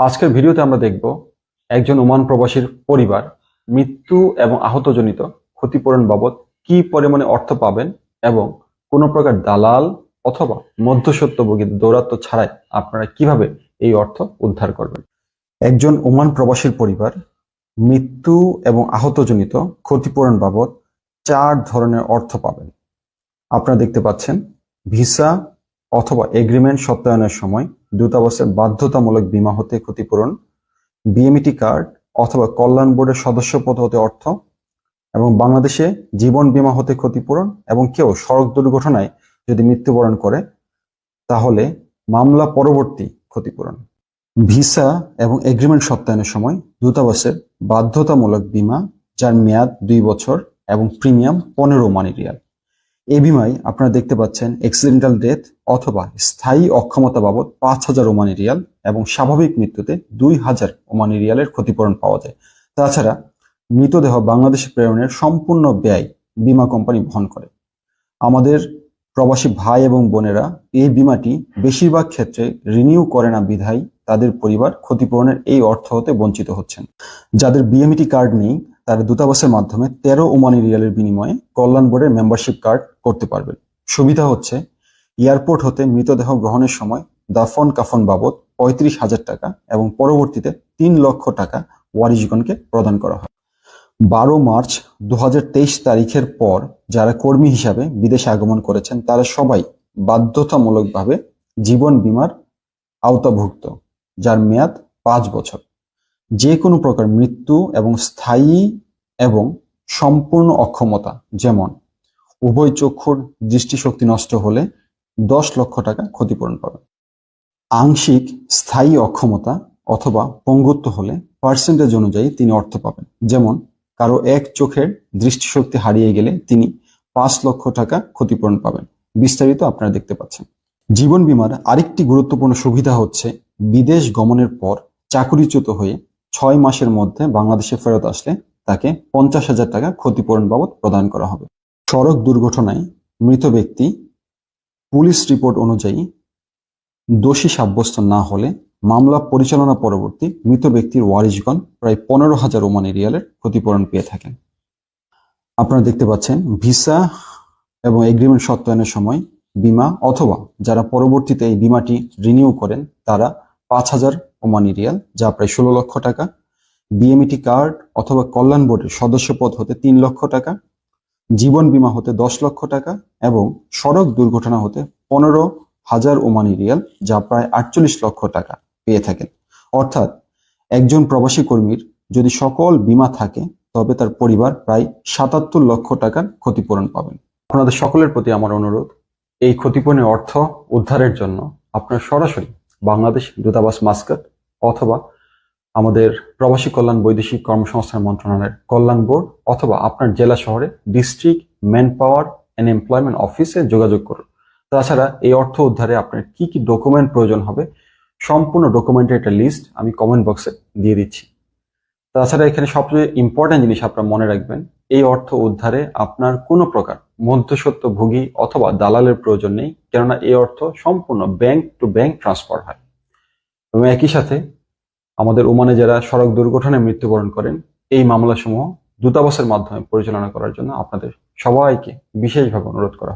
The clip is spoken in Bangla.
আজকের ভিডিওতে আমরা দেখব একজন ওমান প্রবাসীর পরিবার মৃত্যু এবং আহতজনিত ক্ষতিপূরণ বাবদ কি পরিমাণে অর্থ পাবেন এবং কোনো প্রকার দালাল অথবা মধ্যস্বত্বভোগীর দৌরাত্ম্য ছাড়াই আপনারা কিভাবে এই অর্থ উদ্ধার করবেন। একজন ওমান প্রবাসীর পরিবার মৃত্যু এবং আহতজনিত ক্ষতিপূরণ বাবদ 4 ধরনের অর্থ পাবেন। আপনারা দেখতে পাচ্ছেন, ভিসা অথবা এগ্রিমেন্ট সত্যায়নের সময় দূতাবাসের বাধ্যতামূলক বীমা হতে ক্ষতিপূরণ, বিএমইটি কার্ড অথবা কল্যাণ বোর্ডের সদস্যপদ হতে অর্থ, এবং বাংলাদেশে জীবন বীমা হতে ক্ষতিপূরণ, এবং কেউ সড়ক দুর্ঘটনায় যদি মৃত্যুবরণ করে তাহলে মামলা পরবর্তী ক্ষতিপূরণ। ভিসা এবং এগ্রিমেন্ট সত্যায়নের সময় দূতাবাসের বাধ্যতামূলক বীমা, যার মেয়াদ 2 বছর এবং প্রিমিয়াম 15 ওমানি রিয়াল। এই বিমায় আপনারা দেখতে পাচ্ছেন অ্যাক্সিডেন্টাল ডেথ অথবা স্থায়ী অক্ষমতা বাবদ 5,000 ওমানি রিয়াল এবং স্বাভাবিক মৃত্যুতে 2,000 ওমানি রিয়ালের ক্ষতিপূরণ পাওয়া যায়। তাছাড়া মৃতদেহ বাংলাদেশে প্রেরণের সম্পূর্ণ ব্যয় বীমা কোম্পানি বহন করে। আমাদের প্রবাসী ভাই এবং বোনেরা এই বিমাটি বেশিরভাগ ক্ষেত্রে রিনিউ করে না বিধায় তাদের পরিবার ক্ষতিপূরণের এই অর্থ হতে বঞ্চিত হচ্ছেন। যাদের বিএমইটি কার্ড নেই তারা দূতাবাসের মাধ্যমে 13 ওমানি রিয়ালের বিনিময়ে কল্যাণ বোর্ডের মেম্বারশিপ কার্ড করতে পারবেন। সুবিধা হচ্ছে, এয়ারপোর্ট হতে মৃতদেহ গ্রহণের সময় দাফন কাফন বাবদ 35,000 টাকা এবং পরবর্তীতে 3 লক্ষ টাকা ওয়ারিশগণকে প্রদান করা হয়। 12 মার্চ 2023 তারিখের পর যারা কর্মী হিসাবে বিদেশে আগমন করেছেন তারা সবাই বাধ্যতামূলকভাবে জীবন বীমার আওতাভুক্ত, যার মেয়াদ 5 বছর। যে কোনো প্রকার মৃত্যু এবং স্থায়ী এবং সম্পূর্ণ অক্ষমতা, যেমন উভয় চক্ষুর দৃষ্টিশক্তি নষ্ট হলে 10 লক্ষ টাকা ক্ষতিপূরণ পাবেন। আংশিক স্থায়ী অক্ষমতা অথবা পঙ্গুত্ব হলে পার্সেন্টেজ অনুযায়ী তিনি অর্থ পাবেন। যেমন কারো এক চোখের দৃষ্টিশক্তি হারিয়ে গেলে তিনি 5 লক্ষ টাকা ক্ষতিপূরণ পাবেন। বিস্তারিত আপনারা দেখতে পাচ্ছেন। জীবন বীমার আরেকটি গুরুত্বপূর্ণ সুবিধা হচ্ছে, বিদেশ গমনের পর চাকরিচ্যুত হয়ে 6 মাসের মধ্যে বাংলাদেশে ফেরত আসলে তাকে 50,000 টাকা ক্ষতিপূরণ বাবদ প্রদান করা হবে। সড়ক দুর্ঘটনায় মৃত ব্যক্তি পুলিশ রিপোর্ট অনুযায়ী দোষী সাব্যস্ত না হলে মামলা পরিচালনা পরবর্তী মৃত ব্যক্তির ওয়ারিশগণ প্রায় 15,000 ওমানি রিয়ালের ক্ষতিপূরণ পেয়ে থাকেন। আপনারা দেখতে পাচ্ছেন, ভিসা এবং এগ্রিমেন্ট সত্যায়নের সময় বীমা অথবা যারা পরবর্তীতে এই বীমাটি রিনিউ করেন তারা 5,000 ওমানি রিয়াল, যা প্রায় 16 লক্ষ টাকা, বিএমইটি কার্ড অথবা কল্যাণ বোর্ডের সদস্যপদ হতে 3 লক্ষ টাকা, জীবন বীমা হতে 10 লক্ষ টাকা এবং সড়ক দুর্ঘটনা হতে 15,000 ওমানি রিয়াল, যা প্রায় 48 লক্ষ টাকা পেয়ে থাকেন। অর্থাৎ একজন প্রবাসী কর্মীর যদি সকল বীমা থাকে তবে তার পরিবার প্রায় 77 লক্ষ টাকার ক্ষতিপূরণ পাবেন। আপনাদের সকলের প্রতি আমার অনুরোধ, এই ক্ষতিপূরণের অর্থ উদ্ধারের জন্য আপনারা সরাসরি বাংলাদেশ দূতাবাস মাস্কাট অথবা আমাদের প্রবাসী কল্যাণ বৈদেশিক কর্মসংস্থান মন্ত্রণালয়ের কল্যাণ বোর্ড অথবা আপনার জেলা শহরে district man power and employment অফিসে যোগাযোগ করুন। তাছাড়া এই অর্থ উদ্ধারে আপনার কি কি ডকুমেন্ট প্রয়োজন হবে, সম্পূর্ণ ডকুমেন্টের একটা লিস্ট আমি কমেন্ট বক্সে দিয়ে দিচ্ছি। তাছাড়া এখানে সবচেয়ে ইম্পর্টেন্ট জিনিস আপনারা মনে রাখবেন, এই অর্থ উদ্ধারে আপনার কোনো প্রকার মধ্যস্বত্বভোগী অথবা দালালের প্রয়োজন নেই, কেননা এই অর্থ সম্পূর্ণ ব্যাংক টু ব্যাংক ট্রান্সফার হয়। এবং একই সাথে আমাদের ওমানে যারা সড়ক দুর্ঘটনায় মৃত্যুবরণ করেন এই মামলাসমূহ দূতাবাসের মাধ্যমে পরিচালনা করার জন্য আপনাদের সবাইকে বিশেষভাবে অনুরোধ করা হয়।